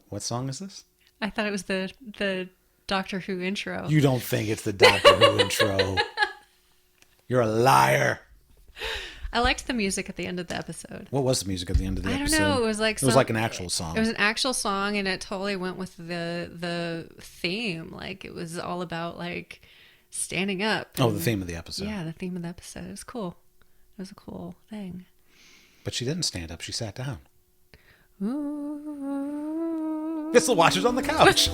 What song is this? I thought it was the Doctor Who intro. You don't think it's the Doctor Who intro. You're a liar. I liked the music at the end of the episode. What was the music at the end of the episode? I don't know. It was like an actual song. It was an actual song, and it totally went with the theme. Like, it was all about like standing up. Oh, the theme of the episode. Yeah, the theme of the episode. It was cool. It was a cool thing. But she didn't stand up. She sat down. Ooh. It's the Watchers on the Couch.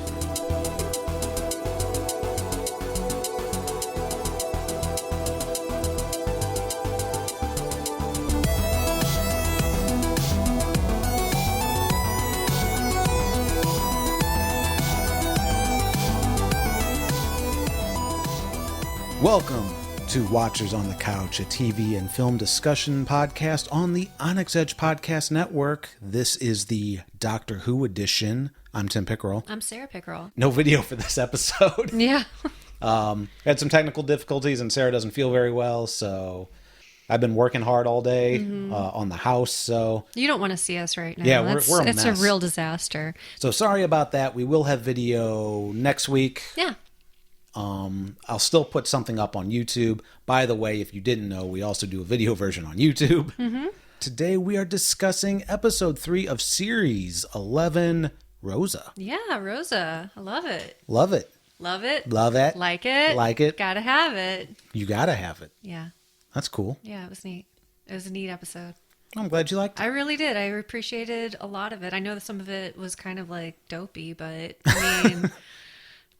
Welcome to Watchers on the Couch, a TV and film discussion podcast on the Onyx Edge Podcast Network. This is the Doctor Who edition. I'm Tim Pickerel. I'm Sarah Pickerel. No video for this episode. Yeah. Had some technical difficulties and Sarah doesn't feel very well, so I've been working hard all day on the house. So You don't want to see us right now. Yeah, we're a It's mess. a real disaster. So sorry about that. We will have video next week. Yeah. I'll still put something up on YouTube. By the way, if you didn't know, we also do a video version on YouTube. Mm-hmm. Today we are discussing episode 3 of series 11, Rosa. Yeah, Rosa. I love it. Love it. Love it. Love it. Like it. Like it. Gotta have it. You gotta have it. Yeah. That's cool. Yeah, it was neat. It was a neat episode. I'm glad you liked it. I really did. I appreciated a lot of it. I know that some of it was kind of like dopey, but I mean,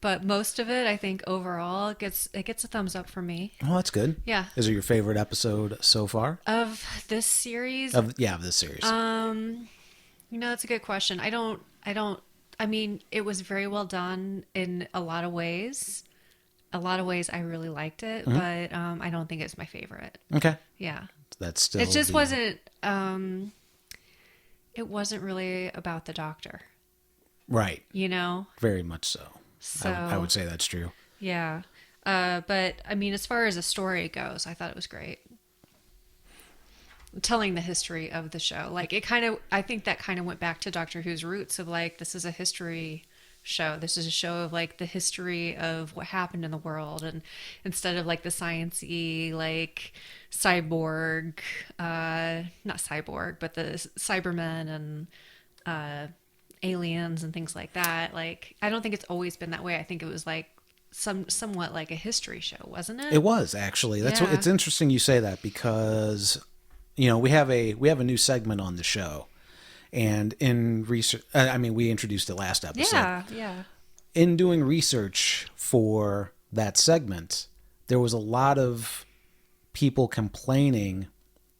but most of it, I think overall, it gets a thumbs up from me. Well, that's good. Yeah. Is it your favorite episode so far? Of this series? Of this series. That's a good question. I mean, it was very well done in a lot of ways. A lot of ways I really liked it, but I don't think it's my favorite. Okay. Yeah. That's still. It just wasn't. It wasn't really about the Doctor. Right. You know. Very much so. So I would say that's true. Yeah. But I mean, as far as the story goes, I thought it was great. Telling the history of the show, like I think that kind of went back to Doctor Who's roots of like, this is a history show. This is a show of like the history of what happened in the world, and instead of like the science-y like cyborg, not cyborg, but the Cybermen and aliens and things like that. Like, I don't think it's always been that way. I think it was like somewhat like a history show, wasn't it? It was actually. That's what. It's interesting you say that because, we have a new segment on the show, and in research, we introduced it last episode. Yeah. In doing research for that segment, there was a lot of people complaining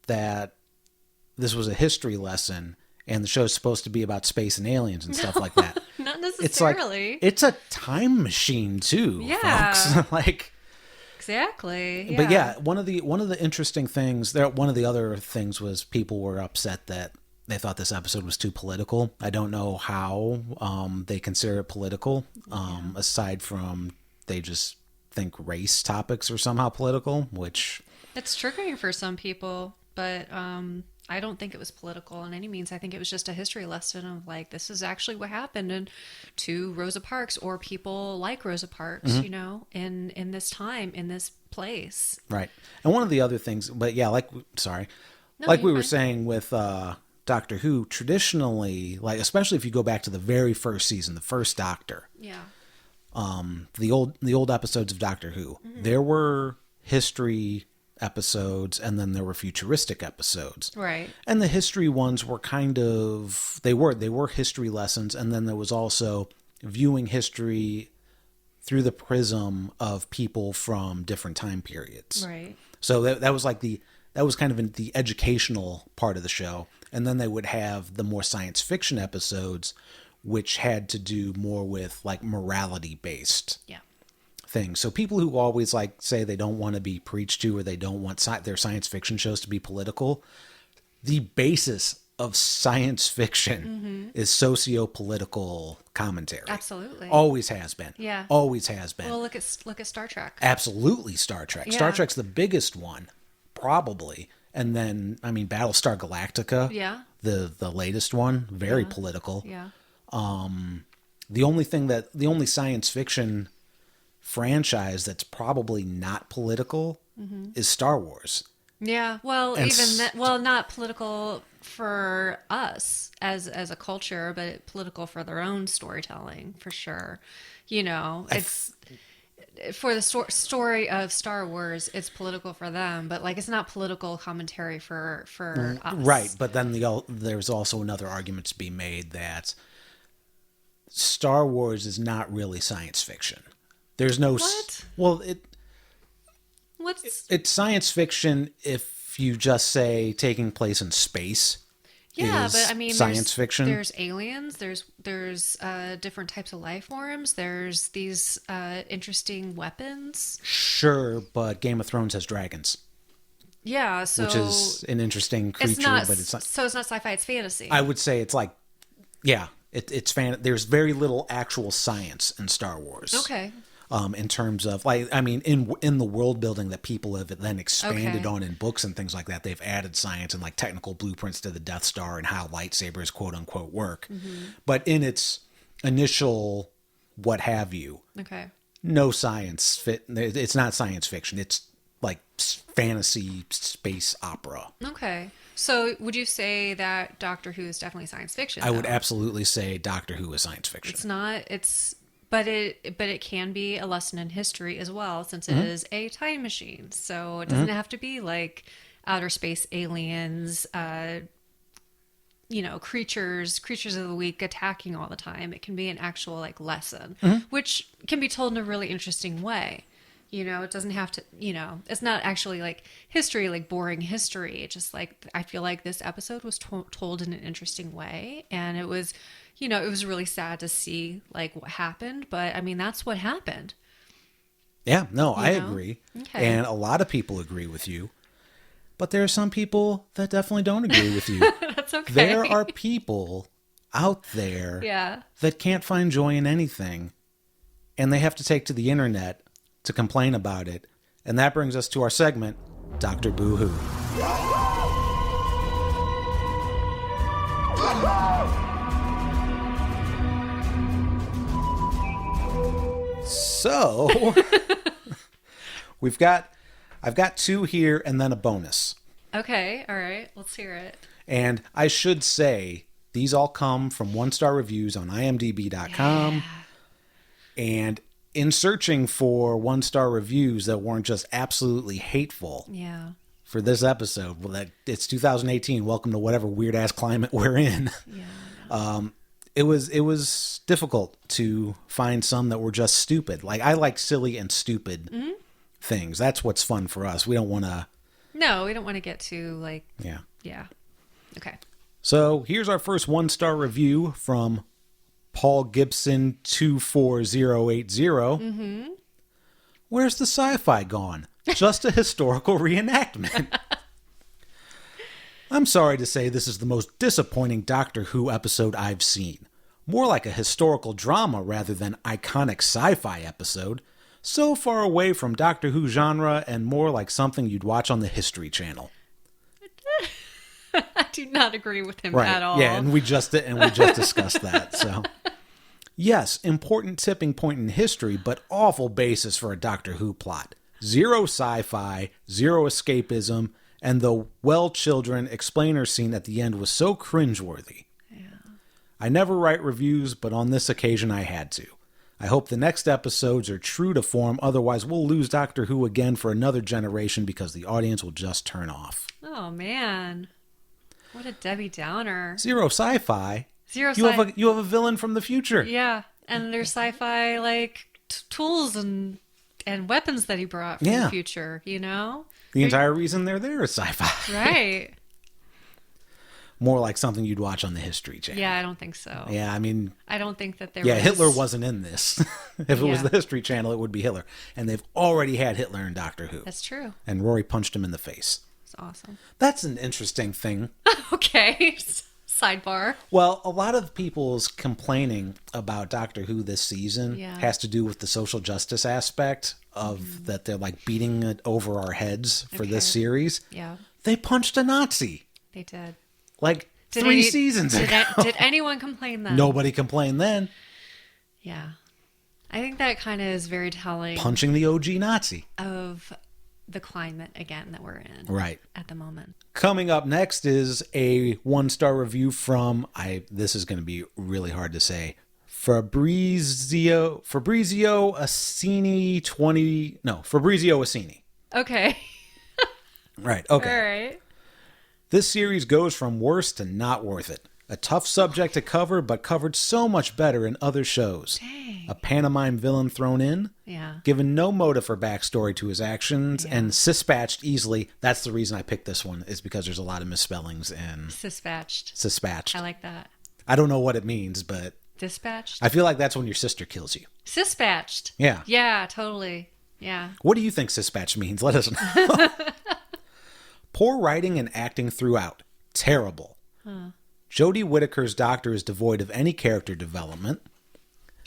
that this was a history lesson and the show's supposed to be about space and aliens and stuff like that. Not necessarily. It's a time machine too, folks. Like, exactly. Yeah. But yeah, one of the interesting things there. One of the other things was people were upset that they thought this episode was too political. I don't know how they consider it political, aside from they just think race topics are somehow political, which it's triggering for some people, but I don't think it was political in any means. I think it was just a history lesson of like, this is actually what happened to Rosa Parks or people like Rosa Parks, in this time, in this place. Right. And one of the other things, but yeah, we were saying with Doctor Who, traditionally, like, especially if you go back to the very first season, the first Doctor. Yeah. The old episodes of Doctor Who, there were history episodes and then there were futuristic episodes. Right. And the history ones were they were history lessons, and then there was also viewing history through the prism of people from different time periods. Right. So that was that was kind of in the educational part of the show, and then they would have the more science fiction episodes, which had to do more with like morality based things. So people who always like say they don't want to be preached to, or they don't want their science fiction shows to be political, the basis of science fiction is socio-political commentary. Absolutely. Always has been. Yeah. Always has been. Well, look at Star Trek. Absolutely Star Trek. Yeah. Star Trek's the biggest one, probably. And then, Battlestar Galactica. Yeah. The latest one, very political. Yeah. The only science fiction franchise that's probably not political is Star Wars. Yeah, well, And even that, well, not political for us as a culture, but political for their own storytelling, for sure. You know, it's for the story of Star Wars, it's political for them, but like it's not political commentary for us. Right, but then there's also another argument to be made that Star Wars is not really science fiction. There's no What? Well, What's it's science fiction if you just say taking place in space. Yeah, is but I mean, science fiction. There's aliens. There's different types of life forms. There's these interesting weapons. Sure, but Game of Thrones has dragons, Yeah, so which is an interesting creature, it's not. but it's not. So it's not sci-fi. It's fantasy. I would say it's like, yeah, it's There's very little actual science in Star Wars. Okay. In terms of in the world building that people have then expanded Okay. on in books and things like that, they've added science and like technical blueprints to the Death Star and how lightsabers quote unquote work. But in its initial what have you, Okay. no science fit. It's not science fiction. It's like fantasy space opera. Okay. So would you say that Doctor Who is definitely science fiction? I would though? absolutely say Doctor Who is science fiction. It's not. But it can be a lesson in history as well, since it is a time machine. So it doesn't have to be like outer space aliens, creatures of the week attacking all the time. It can be an actual like lesson, which can be told in a really interesting way. You know, it doesn't have to, it's not actually like history, like boring history. It's just like, I feel like this episode was told in an interesting way. And it was, it was really sad to see like what happened. But I mean, that's what happened. Yeah, no, I know? agree. Okay. And a lot of people agree with you. But there are some people that definitely don't agree with you. That's okay. There are people out there Yeah. that can't find joy in anything. And they have to take to the internet to complain about it. And that brings us to our segment, Dr. Boo-hoo. So, I've got two here and then a bonus. Okay. All right. Let's hear it. And I should say, these all come from 1-star reviews on imdb.com. And in searching for 1-star reviews that weren't just absolutely hateful Yeah. for this episode, it's 2018. Welcome to whatever weird ass climate we're in. Yeah. It was difficult to find some that were just stupid. Like, I like silly and stupid things. That's what's fun for us. We don't want to. No, we don't want to get too like. Yeah. Yeah. Okay. So here's our first 1-star review from Paul Gibson 24080. Where's the sci-fi gone? Just a historical reenactment. I'm sorry to say this is the most disappointing Doctor Who episode I've seen. More like a historical drama rather than iconic sci-fi episode. So far away from Doctor Who genre and more like something you'd watch on the History Channel. I do not agree with him Right. at all. Yeah, and we just discussed that. So, yes, important tipping point in history, but awful basis for a Doctor Who plot. Zero sci-fi, zero escapism, and the well children explainer scene at the end was so cringeworthy. Yeah. I never write reviews, but on this occasion I had to. I hope the next episodes are true to form, otherwise we'll lose Doctor Who again for another generation because the audience will just turn off. Oh man, what a Debbie Downer. Zero sci-fi. Zero You have a villain from the future. Yeah, and there's sci-fi like tools and weapons that he brought from the future. The entire reason they're there is sci-fi. Right. More like something you'd watch on the History Channel. Yeah, I don't think so. Yeah, I mean, I don't think that there. yeah, was... Hitler wasn't in this. If it was Yeah. the History Channel, it would be Hitler. And they've already had Hitler in Doctor Who. That's true. And Rory punched him in the face. It's awesome. That's an interesting thing. Okay. Sidebar. Well, a lot of people's complaining about Doctor Who this season has to do with the social justice aspect of that they're like beating it over our heads for this Okay. series. Yeah, They punched a Nazi. they did. Like, Three seasons ago. Did anyone complain then? Nobody complained then. Yeah. I think that kind of is very telling Punching the OG Nazi. of the climate again that we're in Right. at the moment. Coming up next is a 1-star review from, this is going to be really hard to say, Fabrizio Assini Fabrizio Assini. Okay. Right. Okay. All right. This series goes from worst to not worth it. A tough subject to cover, but covered so much better in other shows. Dang. A pantomime villain thrown in, Yeah. given no motive or backstory to his actions, and dispatched easily. That's the reason I picked this one, is because there's a lot of misspellings in Dispatched. I like that. I don't know what it means, but Dispatched? I feel like that's when your sister kills you. Dispatched. Yeah. Yeah, totally. Yeah. What do you think dispatch means? Let us know. Poor writing and acting throughout. Terrible. Jodie Whittaker's doctor is devoid of any character development.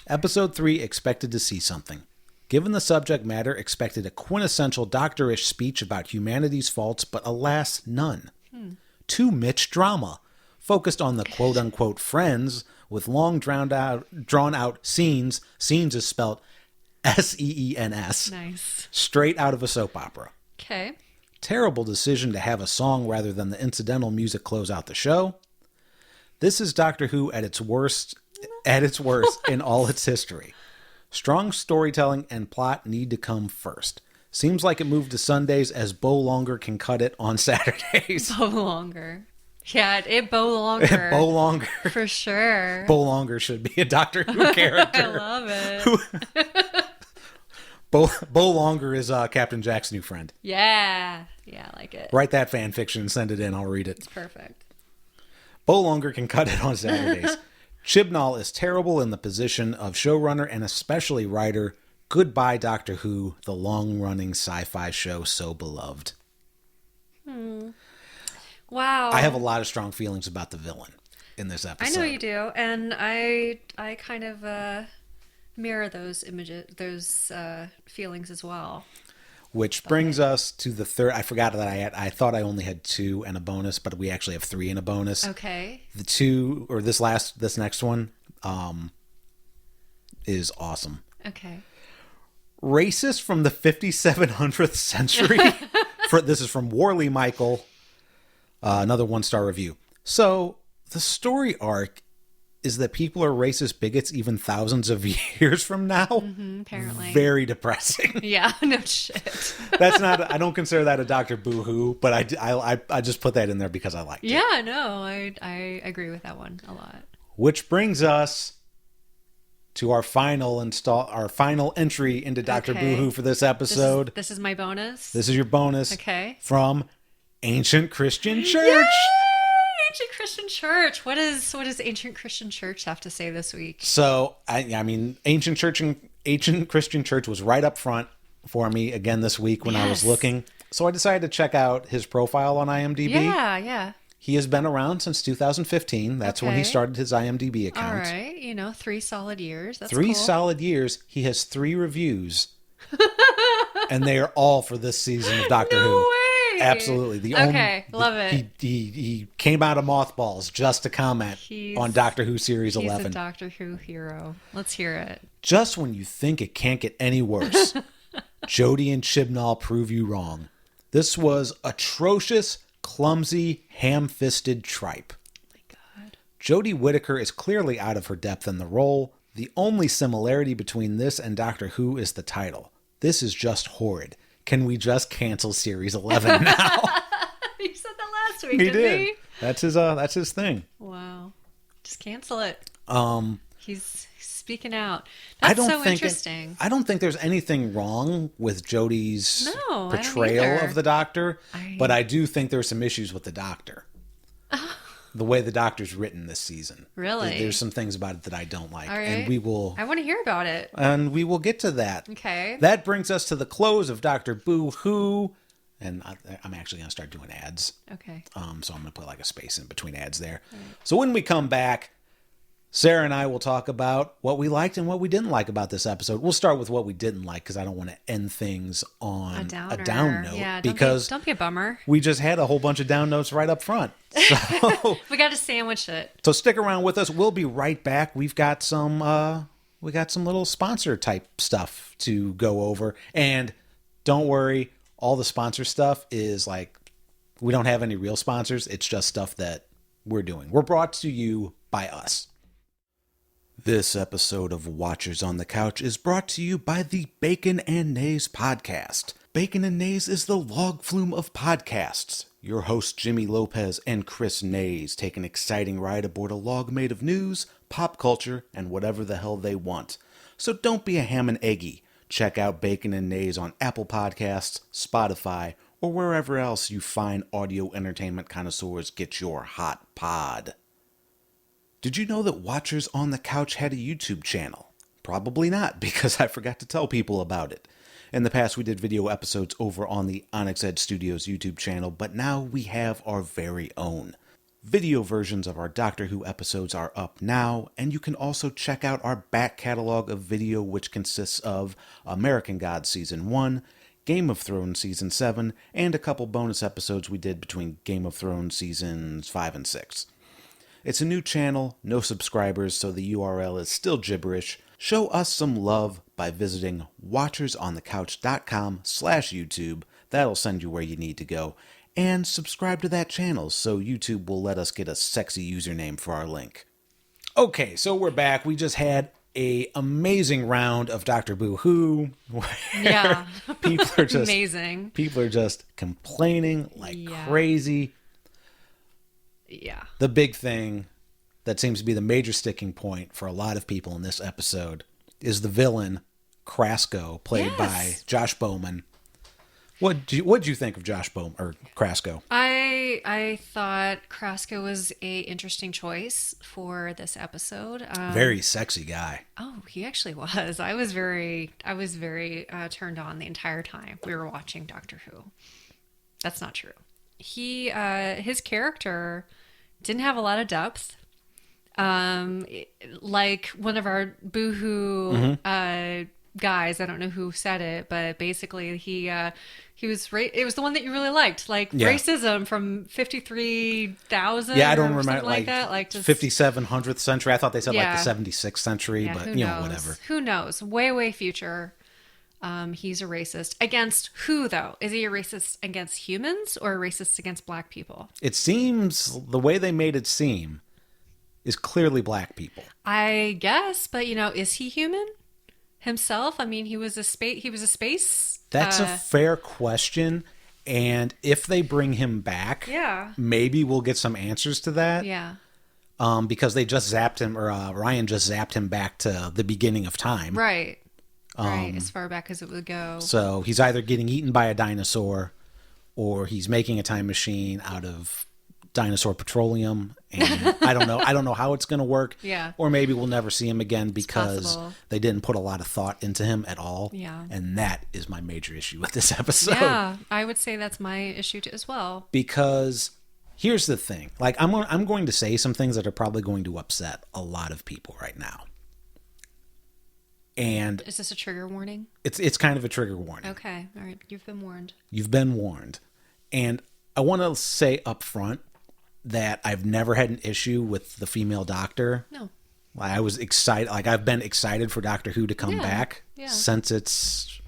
Episode 3 expected to see something. Given the subject matter, expected a quintessential doctorish speech about humanity's faults, but alas, none. Too much drama. Focused on the quote-unquote friends, with long drawn-out scenes. Scenes is spelled S-E-E-N-S. Nice. Straight out of a soap opera. Okay. Terrible decision to have a song rather than the incidental music close out the show. This is Doctor Who at its worst in all its history. Strong storytelling and plot need to come first. Seems like it moved to Sundays as Bo Longer can cut it on Saturdays. Bo Longer. Yeah, Bo Longer. Bo Longer. For sure. Bo Longer should be a Doctor Who character. I love it. Bo Longer is Captain Jack's new friend. Yeah. Yeah, I like it. Write that fan fiction and send it in. I'll read it. It's perfect. Bo Longer can cut it on Saturdays. Chibnall is terrible in the position of showrunner and especially writer. Goodbye, Doctor Who, the long-running sci-fi show so beloved. Wow. I have a lot of strong feelings about the villain in this episode. I know you do, and I kind of mirror those feelings as well. Which brings us to the third. I forgot that I thought I only had 2 and a bonus, but we actually have 3 and a bonus. Okay. The 2 or this next one is awesome. Okay. Racist from the 5700th century. This is from Worley Michael. Another 1-star review. So the story arc is that people are racist bigots even thousands of years from now. Apparently. Very depressing. Yeah, no shit. That's not. I don't consider that a Dr. Boo-hoo, but I just put that in there because I liked it. Yeah, no, I agree with that one a lot. Which brings us to our final entry into Dr. Okay. Boo-hoo for this episode. This is my bonus. This is your bonus. Okay. From Ancient Christian Church. Yay! Ancient Christian Church. What does Ancient Christian Church have to say this week? So I mean, Ancient Christian Church was right up front for me again this week when I was looking. So I decided to check out his profile on IMDb. Yeah. He has been around since 2015. That's when he started his IMDb account. All right. 3 solid years. That's 3 cool. solid years. He has 3 reviews. And they are all for this season of Doctor Who. No way. Absolutely. Love it. He came out of mothballs just to comment on Doctor Who Series 11. He's a Doctor Who hero. Let's hear it. Just when you think it can't get any worse, Jodie and Chibnall prove you wrong. This was atrocious, clumsy, ham-fisted tripe. Oh my God. Jodie Whittaker is clearly out of her depth in the role. The only similarity between this and Doctor Who is the title. This is just horrid. Can we just cancel Series 11 now? You said that last week, He didn't did. he? That's his thing. Wow. Just cancel it. He's speaking out. I That's don't so think interesting. I don't think there's anything wrong with Jodie's No, I don't portrayal either. of the Doctor, but I do think there's some issues with the Doctor. The way the Doctor's written this season. Really? There's some things about it that I don't like. All right. And we will I want to hear about it. get to that. Okay. That brings us to the close of Doctor Boo-hoo. And I'm actually going to start doing ads. Okay. So I'm going to put like a space in between ads there. Right. So when we come back, Sarah and I will talk about what we liked and what we didn't like about this episode. We'll start with what we didn't like because I don't want to end things on a down note. Yeah, because don't be a bummer. we just had a whole bunch of down notes right up front. So We got to sandwich it. So stick around with us. We'll be right back. We've got some little sponsor type stuff to go over. And don't worry, all the sponsor stuff is like, we don't have any real sponsors. It's just stuff that we're doing. We're brought to you by us. This episode of Watchers on the Couch is brought to you by the Bacon and Nays podcast. Bacon and Nays is the log flume of podcasts. Your hosts Jimmy Lopez and Chris Nays take an exciting ride aboard a log made of news, pop culture, and whatever the hell they want. So don't be a ham and eggy. Check out Bacon and Nays on Apple Podcasts, Spotify, or wherever else you fine audio entertainment connoisseurs get your hot pod. Did you know that Watchers on the Couch had a YouTube channel? Probably not, because I forgot to tell people about it. In the past, we did video episodes over on the Onyx Edge Studios YouTube channel, but now we have our very own. Video versions of our Doctor Who episodes are up now, and you can also check out our back catalog of video, which consists of American Gods Season 1, Game of Thrones Season 7, and a couple bonus episodes we did between Game of Thrones Seasons 5 and 6. It's a new channel, no subscribers, so the URL is still gibberish. Show us some love by visiting watchersonthecouch.com/YouTube. That'll send you where you need to go. And subscribe to that channel so YouTube will let us get a sexy username for our link. Okay, so we're back. We just had a amazing round of Dr. Boo-Hoo. Yeah. People are just amazing. People are just complaining like crazy. Yeah. The big thing that seems to be the major sticking point for a lot of people in this episode is the villain, Krasko, played by Josh Bowman. What'd you think of Josh Bowman or Krasko? I thought Krasko was a interesting choice for this episode. Very sexy guy. Oh, he actually was. I was very turned on the entire time we were watching Doctor Who. That's not true. His character didn't have a lot of depth. Like one of our boohoo guys, I don't know who said it, but basically he was it was the one that you really liked, like racism from 53,000. Yeah, I don't remember like that, like just 5700th century. I thought they said like the 76th century, but who knows? Whatever. Who knows? Way future. He's a racist. Against who, though? Is he a racist against humans or a racist against black people? It seems, the way they made it seem, is clearly black people. I guess, but is he human himself? I mean, he was a space. That's a fair question. And if they bring him back, maybe we'll get some answers to that. Yeah. Because they just zapped him, or Ryan just zapped him back to the beginning of time. Right. Right, as far back as it would go. So he's either getting eaten by a dinosaur, or he's making a time machine out of dinosaur petroleum. And I don't know. I don't know how it's going to work. Yeah. Or maybe we'll never see him again because they didn't put a lot of thought into him at all. Yeah. And that is my major issue with this episode. Yeah, I would say that's my issue too, as well. Because here's the thing. Like, I'm going to say some things that are probably going to upset a lot of people right now. And is this a trigger warning? It's kind of a trigger warning. Okay. All right. You've been warned. You've been warned. And I want to say up front that I've never had an issue with the female doctor. No. I was excited. Like, I've been excited for Doctor Who to come back since since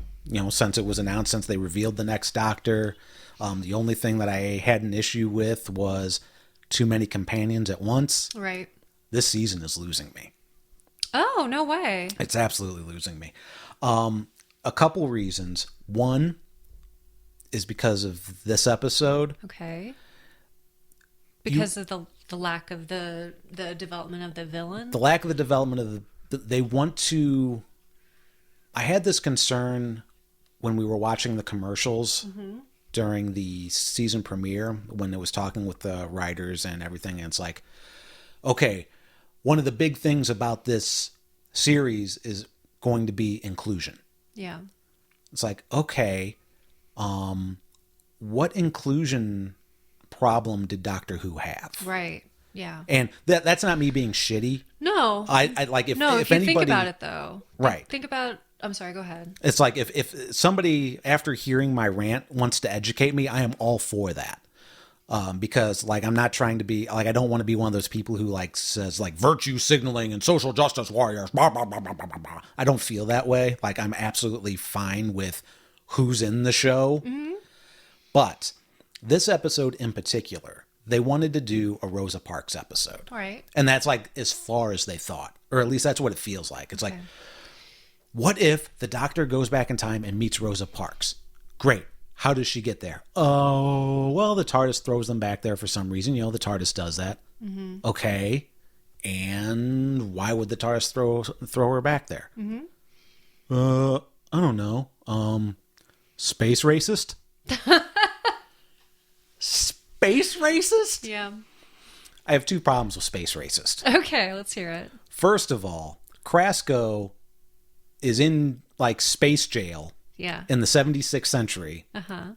it was announced, since they revealed the next Doctor. The only thing that I had an issue with was too many companions at once. Right. This season is losing me. Oh, no way. It's absolutely losing me. A couple reasons. One is because of this episode. Okay. Because of the lack of the development of the villain? The lack of the development of they want to... I had this concern when we were watching the commercials during the season premiere, when it was talking with the writers and everything, and it's like, okay, one of the big things about this series is going to be inclusion. Yeah. It's like, okay, what inclusion problem did Doctor Who have? Right. Yeah. And that's not me being shitty. No. I like if No, if you anybody think about it though. Right. Think about. I'm sorry. Go ahead. It's like if somebody after hearing my rant wants to educate me, I am all for that. Because like I'm not trying to be like I don't want to be one of those people who like says like virtue signaling and social justice warriors. Blah, blah, blah, blah, blah, blah. I don't feel that way. Like I'm absolutely fine with who's in the show. Mm-hmm. But this episode in particular, they wanted to do a Rosa Parks episode. All right. And that's like as far as they thought, or at least that's what it feels like. It's Okay. like, what if the Doctor goes back in time and meets Rosa Parks? Great. How does she get there? Oh, well, the TARDIS throws them back there for some reason. You know, the TARDIS does that. Mm-hmm. Okay. And why would the TARDIS throw her back there? Mm-hmm. I don't know. Space racist? Space racist? Yeah. I have two problems with space racist. Okay, let's hear it. First of all, Krasko is in like space jail Yeah. in the 76th century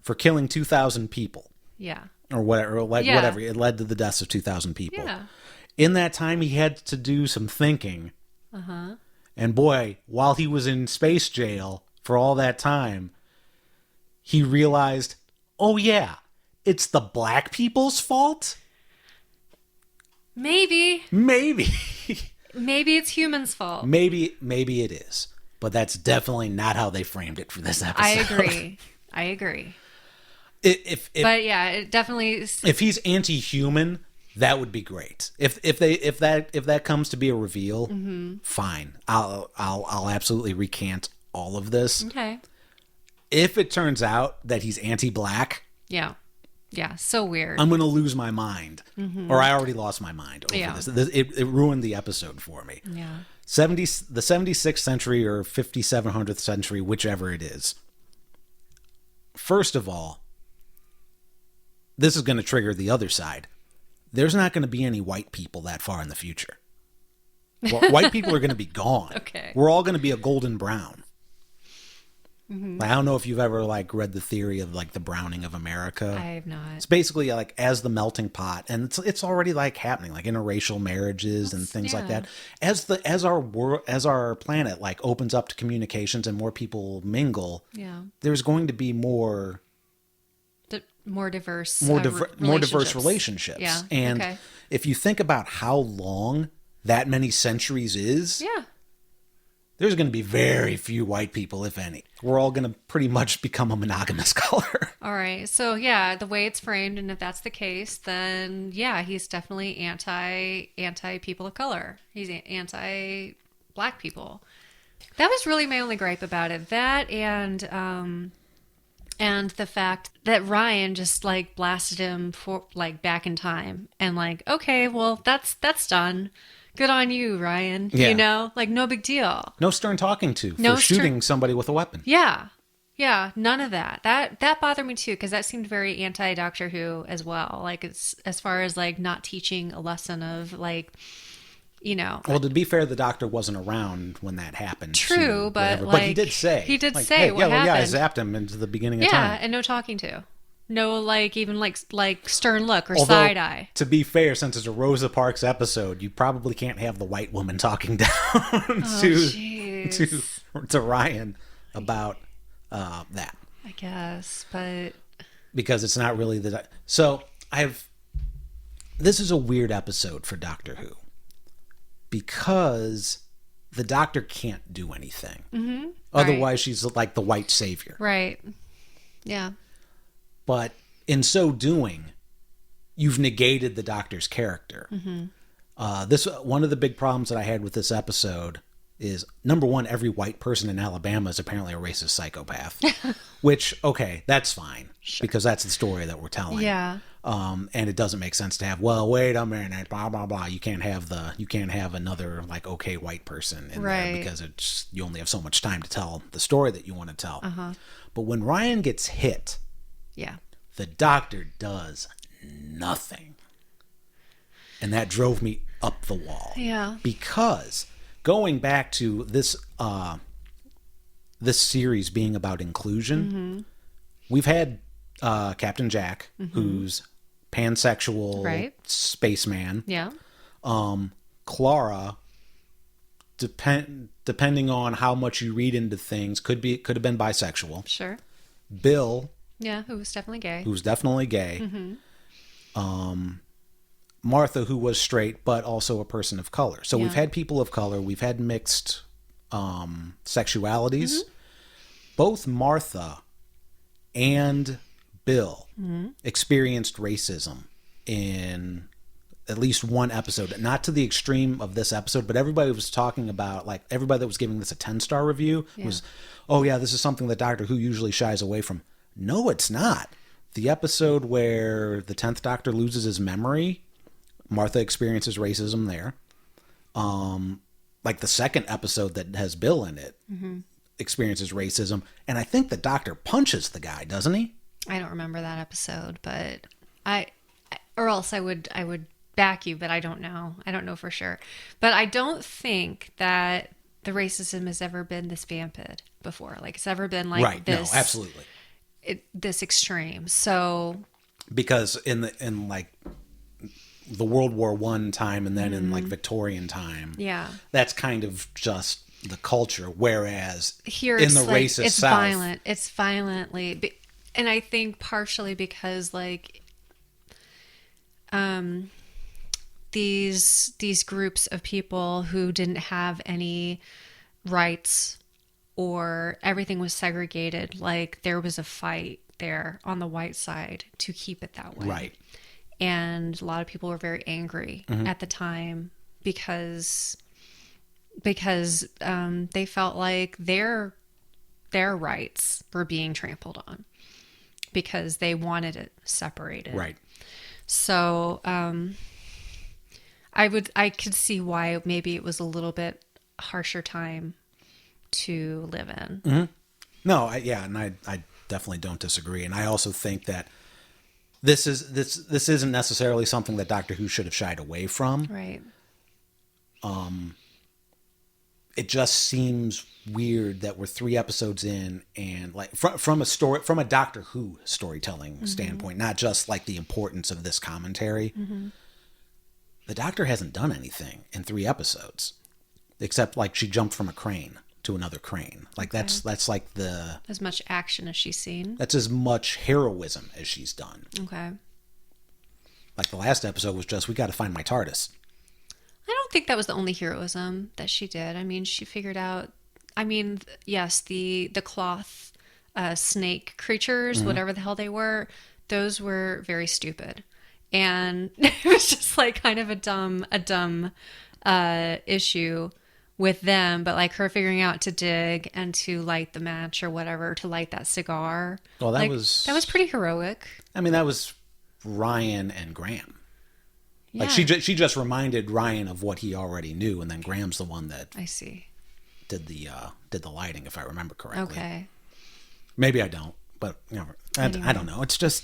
for killing 2,000 people Yeah. or whatever. Or like Yeah. whatever. It led to the deaths of 2,000 people. Yeah. In that time, he had to do some thinking. And boy, while he was in space jail for all that time, he realized, oh yeah, it's the black people's fault? Maybe. Maybe. Maybe it's humans' fault. Maybe it is. But that's definitely not how they framed it for this episode. I agree. If But yeah, it definitely if he's anti-human, that would be great. If that comes to be a reveal, fine. I'll absolutely recant all of this. okay. If it turns out that he's anti-black, Yeah. Yeah. So weird. I'm going to lose my mind. Or I already lost my mind over Yeah. this. It ruined the episode for me. Yeah. The 76th century or 5700th century, whichever it is. First of all, this is going to trigger the other side. There's not going to be any white people that far in the future. White people are going to be gone. Okay. We're all going to be a golden brown. Like, I don't know if you've ever like read the theory of like the browning of America. I have not. It's basically like as the melting pot, and it's already like happening, like interracial marriages and things like that. As our planet like opens up to communications and more people mingle, Yeah. there's going to be more More diverse relationships. Yeah. And okay. if you think about how long that many centuries is, Yeah. there's going to be very few white people, if any. We're all going to pretty much become a monogamous color. All right. So yeah, the way it's framed, and if that's the case, then yeah, he's definitely anti people of color. He's anti black people. That was really my only gripe about it. That and the fact that Ryan just like blasted him for like back in time and like, okay, well that's done. Good on you, Ryan. Yeah. You know, like no big deal. No stern talking to No for stern- shooting somebody with a weapon. Yeah. Yeah, none of that. That bothered me too because that seemed very anti Doctor Who as well. Like it's as far as like not teaching a lesson of like, you know. Well, to be fair, the Doctor wasn't around when that happened. True, but but he did say he did like, say hey, what yeah, well, yeah, I happened. zapped him into the beginning of Yeah, time. and no talking to. No, like even like stern look or Although, side eye. to be fair, since it's a Rosa Parks episode, you probably can't have the white woman talking down to Ryan about that. I guess, but Because it's not really the... So, this is a weird episode for Doctor Who. Because the Doctor can't do anything. Mm-hmm. Otherwise, she's like the white savior. right. Yeah. But in so doing, you've negated the Doctor's character. Mm-hmm. One of the big problems that I had with this episode is, number one, every white person in Alabama is apparently a racist psychopath. Which, okay, that's fine. Sure. Because that's the story that we're telling. Yeah. And it doesn't make sense to have, well, wait a minute, blah, blah, blah. You can't have another, like, okay white person in there because you only have so much time to tell the story that you want to tell. Uh-huh. But when Ryan gets hit... Yeah. The Doctor does nothing. And that drove me up the wall. Yeah. Because going back to this series being about inclusion, we've had Captain Jack, who's pansexual Right. spaceman. Yeah. Clara, depending on how much you read into things, could have been bisexual. Sure. Bill, Yeah, who was definitely gay. who's definitely gay. Martha, who was straight, but also a person of color. So we've had people of color. We've had mixed sexualities. Both Martha and Bill experienced racism in at least one episode. Not to the extreme of this episode, but everybody was talking about, like, everybody that was giving this a 10-star review was, oh yeah, this is something that Doctor Who usually shies away from. No, it's not. The episode where the 10th Doctor loses his memory, Martha experiences racism there. Like the second episode that has Bill in it experiences racism. And I think the Doctor punches the guy, doesn't he? I don't remember that episode, but or else I would back you, but I don't know. I don't know for sure. But I don't think that the racism has ever been this rampant before. Like, it's ever been like this. No, absolutely. This extreme. So because in like the World War I time, and then in like Victorian time, that's kind of just the culture. Whereas here in it's the like, racist it's South, violent. It's violently, and I think partially because like these groups of people who didn't have any rights, or everything was segregated, like there was a fight there on the white side to keep it that way. Right. And a lot of people were very angry at the time because they felt like their rights were being trampled on because they wanted it separated. Right. So I could see why maybe it was a little bit harsher time to live in. No, I definitely don't disagree, and I also think that this isn't necessarily something that Doctor Who should have shied away from. Right. It just seems weird that we're 3 episodes in, and like from a Doctor Who storytelling standpoint, not just like the importance of this commentary. The Doctor hasn't done anything in 3 episodes, except like she jumped from a crane to another crane. Like that's like as much action as she's seen. That's as much heroism as she's done. Okay. Like the last episode was just, we got to find my TARDIS. I don't think that was the only heroism that she did. I mean, she figured out, I mean, yes, the cloth snake creatures, whatever the hell they were, those were very stupid. And it was just like kind of a dumb issue with them, but like her figuring out to dig and to light the match or whatever, to light that cigar. Well, that was pretty heroic. I mean, that was Ryan and Graham. Yeah. Like she just reminded Ryan of what he already knew, and then Graham's the one that I see did the lighting, if I remember correctly. Okay. Maybe I don't, but you know, I don't know. It's just,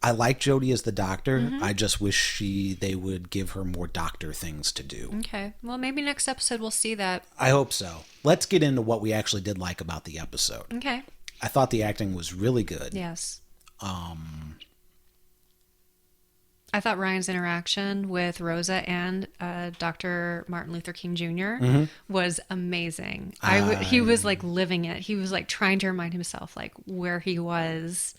I like Jodie as the Doctor. I just wish they would give her more Doctor things to do. Okay. Well, maybe next episode we'll see that. I hope so. Let's get into what we actually did like about the episode. Okay. I thought the acting was really good. Yes. I thought Ryan's interaction with Rosa and Dr. Martin Luther King Jr. Was amazing. He was like living it. He was like trying to remind himself like where he was.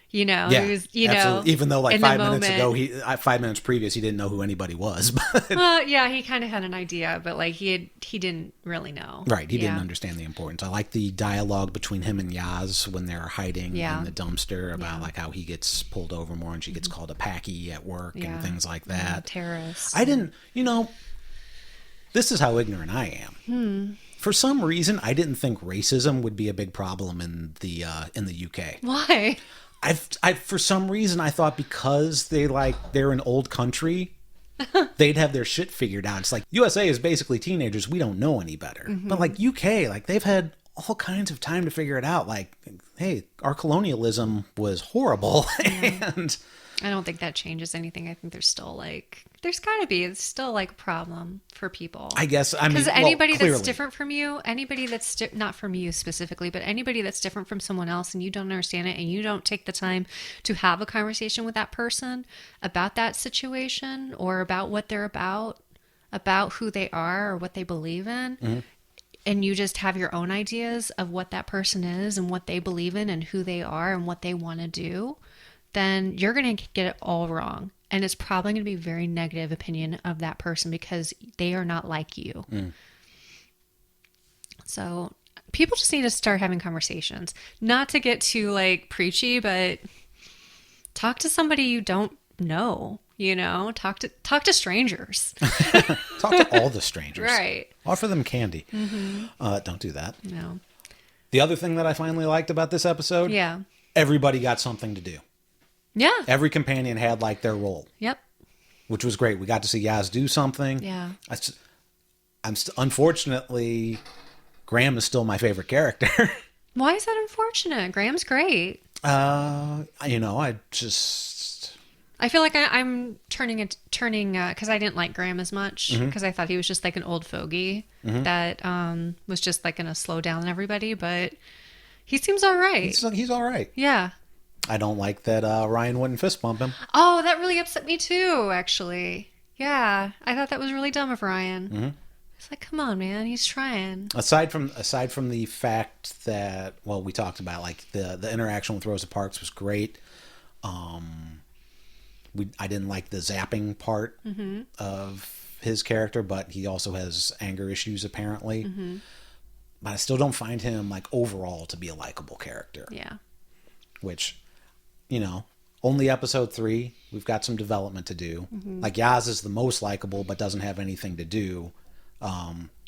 You know, yeah, he was, absolutely. Even though like 5 minutes moment, ago, 5 minutes previous, he didn't know who anybody was. But well, yeah, he kind of had an idea, but like he didn't really know. Right, he didn't understand the importance. I like the dialogue between him and Yaz when they're hiding in the dumpster about like how he gets pulled over more and she gets called a packy at work and things like that. Terrorists. I didn't, this is how ignorant I am. For some reason, I didn't think racism would be a big problem in the UK. Why? I for some reason I thought because they're an old country, they'd have their shit figured out. It's like USA is basically teenagers. We don't know any better. But like UK, like they've had all kinds of time to figure it out. Like, hey, our colonialism was horrible, and I don't think that changes anything. I think there's still like it's still like a problem for people. I guess, I mean, Because anybody clearly. that's different from you, anybody that's not from you specifically, but anybody that's different from someone else and you don't understand it and you don't take the time to have a conversation with that person about that situation or about what they're about who they are or what they believe in, and you just have your own ideas of what that person is and what they believe in and who they are and what they want to do, then you're going to get it all wrong. And it's probably going to be a very negative opinion of that person because they are not like you. So people just need to start having conversations. Not to get too like preachy, but talk to somebody you don't know. You know, talk to strangers. Talk to all the strangers. Right. Offer them candy. Don't do that. No. The other thing that I finally liked about this episode, Yeah. everybody got something to do. Yeah. Every companion had like their role, Yep. which was great. We got to see Yaz do something. Yeah. Unfortunately, Graham is still my favorite character. Why is that unfortunate? Graham's great. I feel like I'm turning because I didn't like Graham as much because I thought he was just like an old fogey that was just like going to slow down everybody, but he seems all right. He's all right. Yeah. I don't like that Ryan wouldn't fist bump him. Oh, that really upset me too, actually. Yeah. I thought that was really dumb of Ryan. It's like, come on, man. He's trying. Aside from the fact that, well, we talked about like the interaction with Rosa Parks was great. I didn't like the zapping part of his character, but he also has anger issues apparently. But I still don't find him like overall to be a likable character. Yeah. Which, only episode 3, we've got some development to do. Like Yaz is the most likable, but doesn't have anything to do.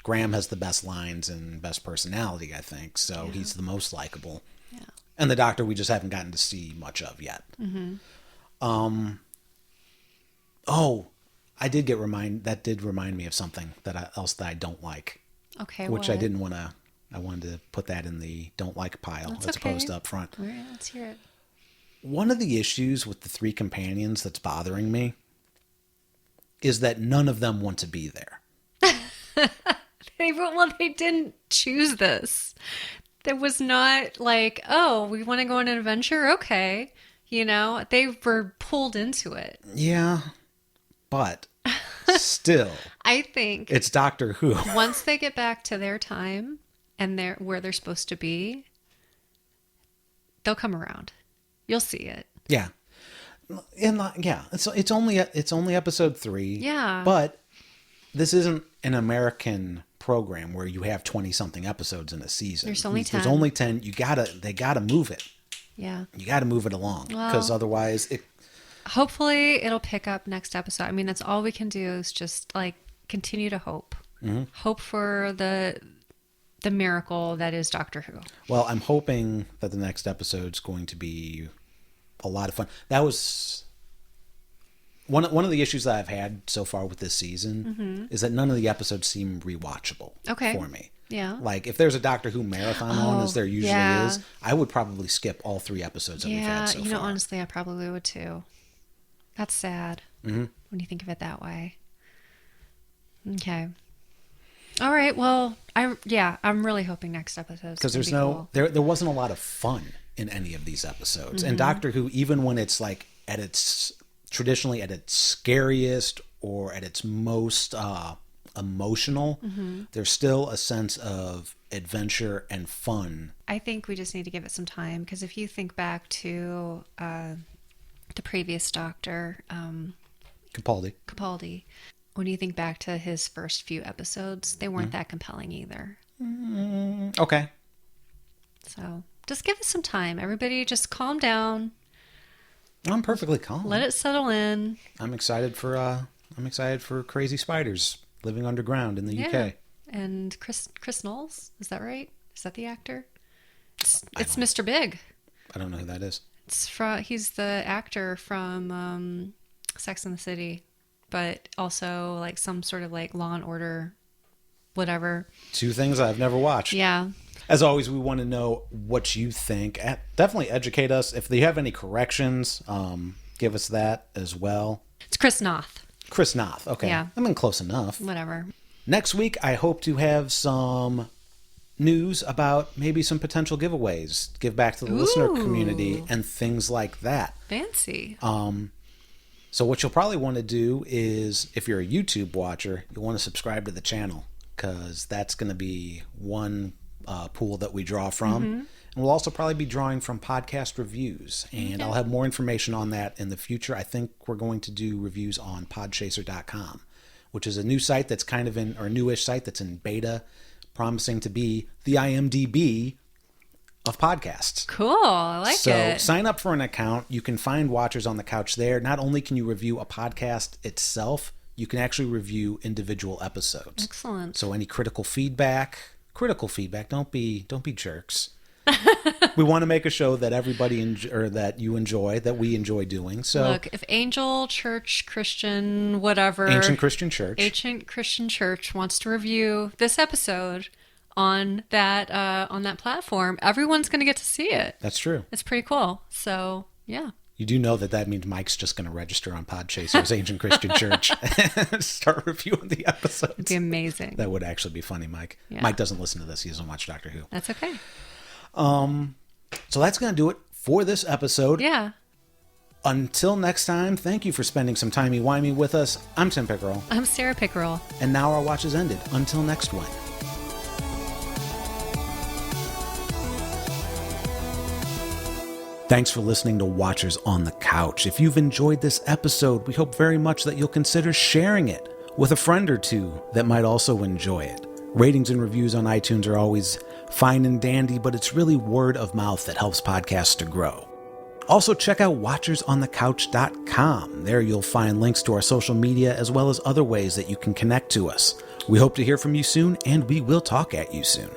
Graham has the best lines and best personality, I think. So he's the most likable. Yeah. And the Doctor we just haven't gotten to see much of yet. That did remind me of something else that I don't like. Okay. Which what? I wanted to put that in the don't like pile That's as okay. opposed to up front. All right, let's hear it. One of the issues with the 3 companions that's bothering me is that none of them want to be there. They didn't choose this. There was not like, oh, we want to go on an adventure? Okay. They were pulled into it. Yeah, but still, I think it's Doctor Who. once they get back to their time and where they're supposed to be, they'll come around. You'll see it. Yeah. It's only episode 3. Yeah. But this isn't an American program where you have 20 something episodes in a season. There's only 10. There's only 10. They gotta move it. Yeah. You gotta move it along because otherwise it. Hopefully it'll pick up next episode. I mean, that's all we can do is just like continue to hope. Hope for the miracle that is Doctor Who. Well, I'm hoping that the next episode's going to be a lot of fun. That was one of the issues that I've had so far with this season is that none of the episodes seem rewatchable for me. Yeah. Like if there's a Doctor Who marathon on, as there usually is, I would probably skip all 3 episodes that we've had so far. Honestly, I probably would too. That's sad when you think of it that way. Okay. All right. Well, I'm really hoping next episode because there's there wasn't a lot of fun in any of these episodes, and Doctor Who, even when it's like traditionally at its scariest or at its most emotional, there's still a sense of adventure and fun. I think we just need to give it some time because if you think back to the previous Doctor, Capaldi, when you think back to his first few episodes, they weren't that compelling either. Okay. So just give it some time. Everybody just calm down. I'm perfectly calm. Let it settle in. I'm excited for crazy spiders living underground in the UK. And Chris Knowles, is that right? Is that the actor? It's Mr. Big. I don't know who that is. He's the actor from Sex and the City, but also like some sort of like Law and Order, whatever. 2 things I've never watched. Yeah. As always, we want to know what you think. Definitely educate us. If you have any corrections, give us that as well. It's Chris Noth. Chris Noth. Okay. Yeah. I mean, close enough. Whatever. Next week, I hope to have some news about maybe some potential giveaways, give back to the listener community, and things like that. Fancy. So what you'll probably want to do is, if you're a YouTube watcher, you'll want to subscribe to the channel, because that's going to be one pool that we draw from. And we'll also probably be drawing from podcast reviews. And I'll have more information on that in the future. I think we're going to do reviews on podchaser.com, which is a new site that's kind of in, or a newish site that's in beta, promising to be the IMDb of podcasts. Cool. I like it. So sign up for an account. You can find Watchers on the Couch there. Not only can you review a podcast itself, you can actually review individual episodes. Excellent. So any critical feedback, don't be jerks. We want to make a show that everybody that you enjoy, that we enjoy doing. So look, if Angel Church Christian whatever Ancient Christian Church wants to review this episode on that platform, everyone's going to get to see it. That's true. It's pretty cool. So, yeah. You do know that means Mike's just going to register on Podchaser's Ancient Christian Church and start reviewing the episodes. It'd be amazing. That would actually be funny, Mike. Yeah. Mike doesn't listen to this. He doesn't watch Doctor Who. That's okay. So that's going to do it for this episode. Yeah. Until next time, thank you for spending some timey-wimey with us. I'm Tim Pickerel. I'm Sarah Pickerel. And now our watch is ended. Until next one. Thanks for listening to Watchers on the Couch. If you've enjoyed this episode, we hope very much that you'll consider sharing it with a friend or two that might also enjoy it. Ratings and reviews on iTunes are always fine and dandy, but it's really word of mouth that helps podcasts to grow. Also, check out watchersonthecouch.com. There you'll find links to our social media as well as other ways that you can connect to us. We hope to hear from you soon, and we will talk at you soon.